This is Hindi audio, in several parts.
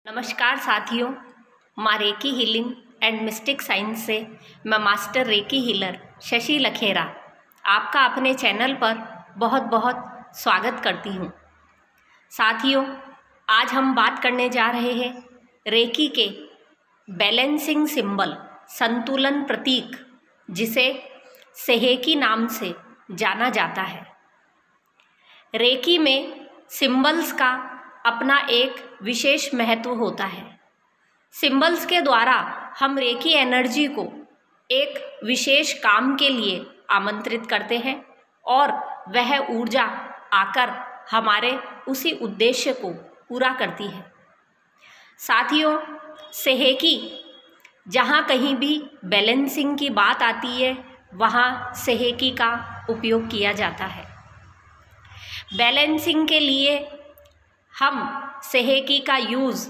नमस्कार साथियों, माँ reiki healing and mystic science से मैं master reiki healer Shashi Lakhera आपका अपने चैनल पर बहुत बहुत स्वागत करती हूँ। साथियों, आज हम बात करने जा रहे हैं रेकी के बैलेंसिंग सिंबल, संतुलन प्रतीक, जिसे सेहेकी नाम से जाना जाता है। रेकी में सिंबल्स का अपना एक विशेष महत्व होता है। सिंबल्स के द्वारा हम रेकी एनर्जी को एक विशेष काम के लिए आमंत्रित करते हैं और वह ऊर्जा आकर हमारे उसी उद्देश्य को पूरा करती है। साथियों, सेहेकी, जहाँ कहीं भी बैलेंसिंग की बात आती है वहाँ सेहेकी का उपयोग किया जाता है। बैलेंसिंग के लिए हम सेहेकी का यूज़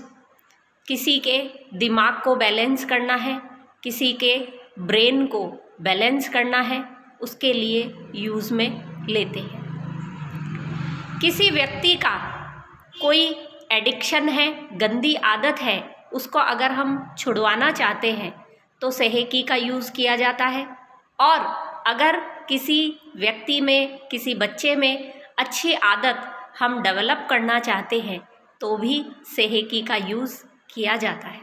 किसी के दिमाग को बैलेंस करना है, किसी के ब्रेन को बैलेंस करना है, उसके लिए यूज़ में लेते हैं। किसी व्यक्ति का कोई एडिक्शन है, गंदी आदत है, उसको अगर हम छुड़वाना चाहते हैं तो सेहेकी का यूज़ किया जाता है। और अगर किसी व्यक्ति में, किसी बच्चे में अच्छी आदत हम डेवलप करना चाहते हैं तो भी सेहेकी का यूज़ किया जाता है।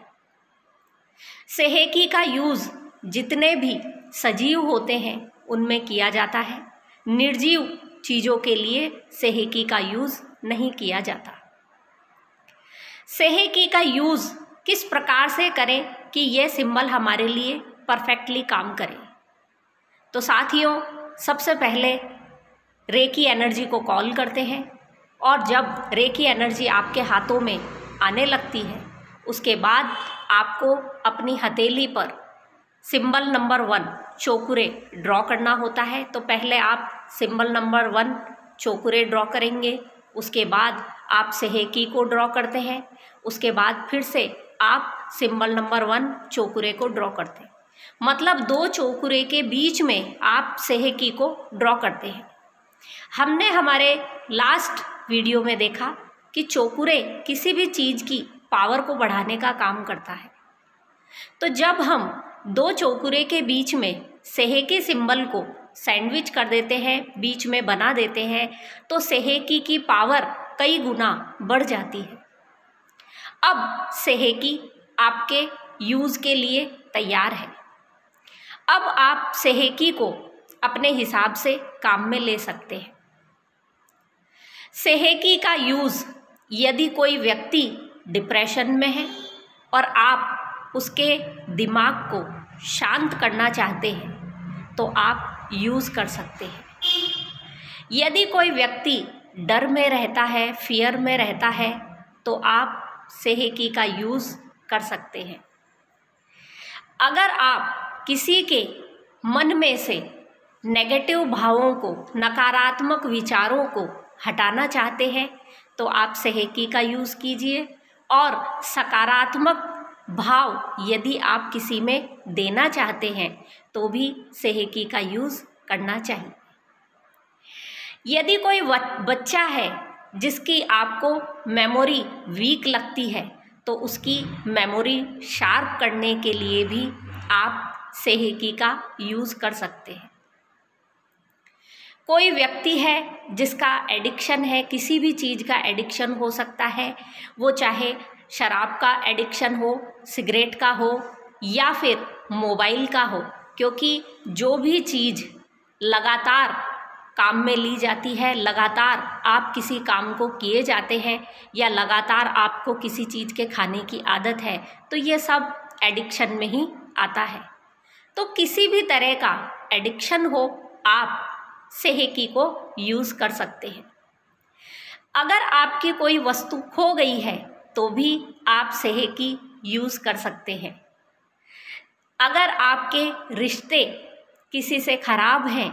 सेहेकी का यूज़ जितने भी सजीव होते हैं उनमें किया जाता है। निर्जीव चीज़ों के लिए सेहेकी का यूज़ नहीं किया जाता। सेहेकी का यूज़ किस प्रकार से करें कि ये सिंबल हमारे लिए परफेक्टली काम करे? तो साथियों, सबसे पहले रेकी एनर्जी को कॉल करते हैं और जब रेकी एनर्जी आपके हाथों में आने लगती है उसके बाद आपको अपनी हथेली पर सिंबल नंबर 1 चौकुरे ड्रॉ करना होता है। तो पहले आप सिंबल नंबर 1 चौकुरे ड्रॉ करेंगे, उसके बाद आप सेहेकी को ड्रॉ करते हैं, उसके बाद फिर से आप सिंबल नंबर 1 चौकुरे को ड्रॉ करते हैं। मतलब 2 चौकुरे के बीच में आप सेहेकी को ड्रॉ करते हैं। हमने हमारे लास्ट वीडियो में देखा कि चौकुरे किसी भी चीज़ की पावर को बढ़ाने का काम करता है। तो जब हम 2 चौकुरे के बीच में सेहेकी सिंबल को सैंडविच कर देते हैं, बीच में बना देते हैं, तो सेहेकी की पावर कई गुना बढ़ जाती है। अब सेहेकी आपके यूज़ के लिए तैयार है। अब आप सेहेकी को अपने हिसाब से काम में ले सकते हैं। सेहेकी का यूज़ यदि कोई व्यक्ति डिप्रेशन में है और आप उसके दिमाग को शांत करना चाहते हैं तो आप यूज़ कर सकते हैं। यदि कोई व्यक्ति डर में रहता है, फियर में रहता है, तो आप सेहेकी का यूज़ कर सकते हैं। अगर आप किसी के मन में से नेगेटिव भावों को, नकारात्मक विचारों को हटाना चाहते हैं तो आप सेहेकी का यूज़ कीजिए। और सकारात्मक भाव यदि आप किसी में देना चाहते हैं तो भी सेहेकी का यूज़ करना चाहिए। यदि कोई बच्चा है जिसकी आपको मेमोरी वीक लगती है तो उसकी मेमोरी शार्प करने के लिए भी आप सेहेकी का यूज़ कर सकते हैं। कोई व्यक्ति है जिसका एडिक्शन है, किसी भी चीज़ का एडिक्शन हो सकता है, वो चाहे शराब का एडिक्शन हो, सिगरेट का हो या फिर मोबाइल का हो, क्योंकि जो भी चीज़ लगातार काम में ली जाती है, लगातार आप किसी काम को किए जाते हैं या लगातार आपको किसी चीज़ के खाने की आदत है, तो ये सब एडिक्शन में ही आता है। तो किसी भी तरह का एडिक्शन हो, आप सेहेकी को यूज़ कर सकते हैं। अगर आपकी कोई वस्तु खो गई है तो भी आप सेहेकी यूज़ कर सकते हैं। अगर आपके रिश्ते किसी से ख़राब हैं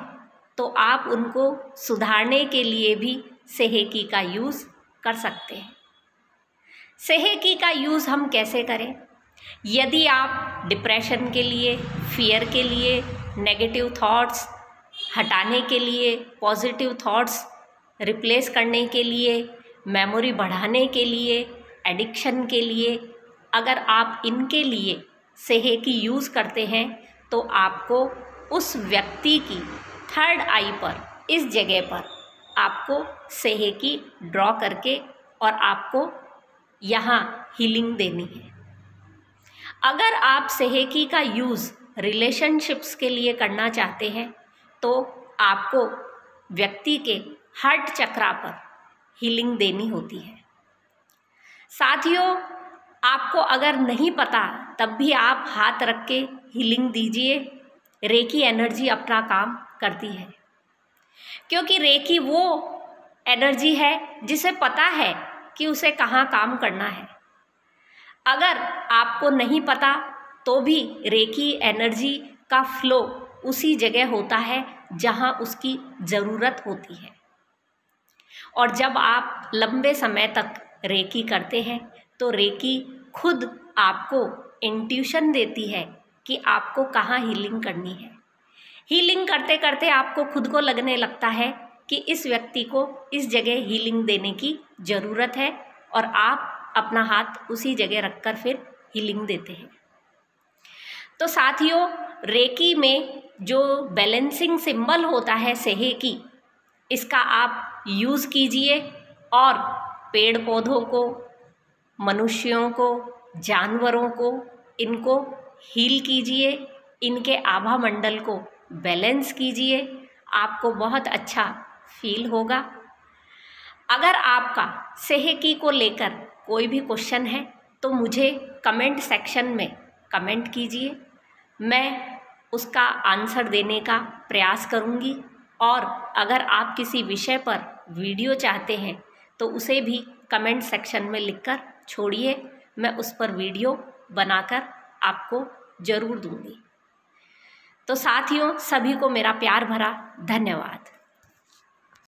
तो आप उनको सुधारने के लिए भी सेहेकी का यूज़ कर सकते हैं। सेहेकी का यूज़ हम कैसे करें? यदि आप डिप्रेशन के लिए, फियर के लिए, नेगेटिव थॉट्स हटाने के लिए, पॉजिटिव थॉट्स रिप्लेस करने के लिए, मेमोरी बढ़ाने के लिए, एडिक्शन के लिए, अगर आप इनके लिए सेहेकी यूज़ करते हैं तो आपको उस व्यक्ति की थर्ड आई पर, इस जगह पर आपको सेहेकी ड्रॉ करके और आपको यहाँ हीलिंग देनी है। अगर आप सेहेकी का यूज़ रिलेशनशिप्स के लिए करना चाहते हैं तो आपको व्यक्ति के हार्ट चक्रा पर हीलिंग देनी होती है। साथियों, आपको अगर नहीं पता तब भी आप हाथ रख के हीलिंग दीजिए, रेकी एनर्जी अपना काम करती है। क्योंकि रेकी वो एनर्जी है जिसे पता है कि उसे कहाँ काम करना है। अगर आपको नहीं पता तो भी रेकी एनर्जी का फ्लो उसी जगह होता है जहाँ उसकी ज़रूरत होती है। और जब आप लंबे समय तक रेकी करते हैं तो रेकी खुद आपको इंट्यूशन देती है कि आपको कहाँ हीलिंग करनी है। हीलिंग करते करते आपको खुद को लगने लगता है कि इस व्यक्ति को इस जगह हीलिंग देने की ज़रूरत है और आप अपना हाथ उसी जगह रखकर फिर हीलिंग देते हैं। तो साथियों, रेकी में जो बैलेंसिंग सिंबल होता है सेहेकी, इसका आप यूज़ कीजिए और पेड़ पौधों को, मनुष्यों को, जानवरों को, इनको हील कीजिए, इनके आभा मंडल को बैलेंस कीजिए, आपको बहुत अच्छा फील होगा। अगर आपका सेहेकी को लेकर कोई भी क्वेश्चन है तो मुझे कमेंट सेक्शन में कमेंट कीजिए, मैं उसका आंसर देने का प्रयास करूँगी। और अगर आप किसी विषय पर वीडियो चाहते हैं तो उसे भी कमेंट सेक्शन में लिखकर छोड़िए, मैं उस पर वीडियो बनाकर आपको ज़रूर दूँगी। तो साथियों, सभी को मेरा प्यार भरा धन्यवाद।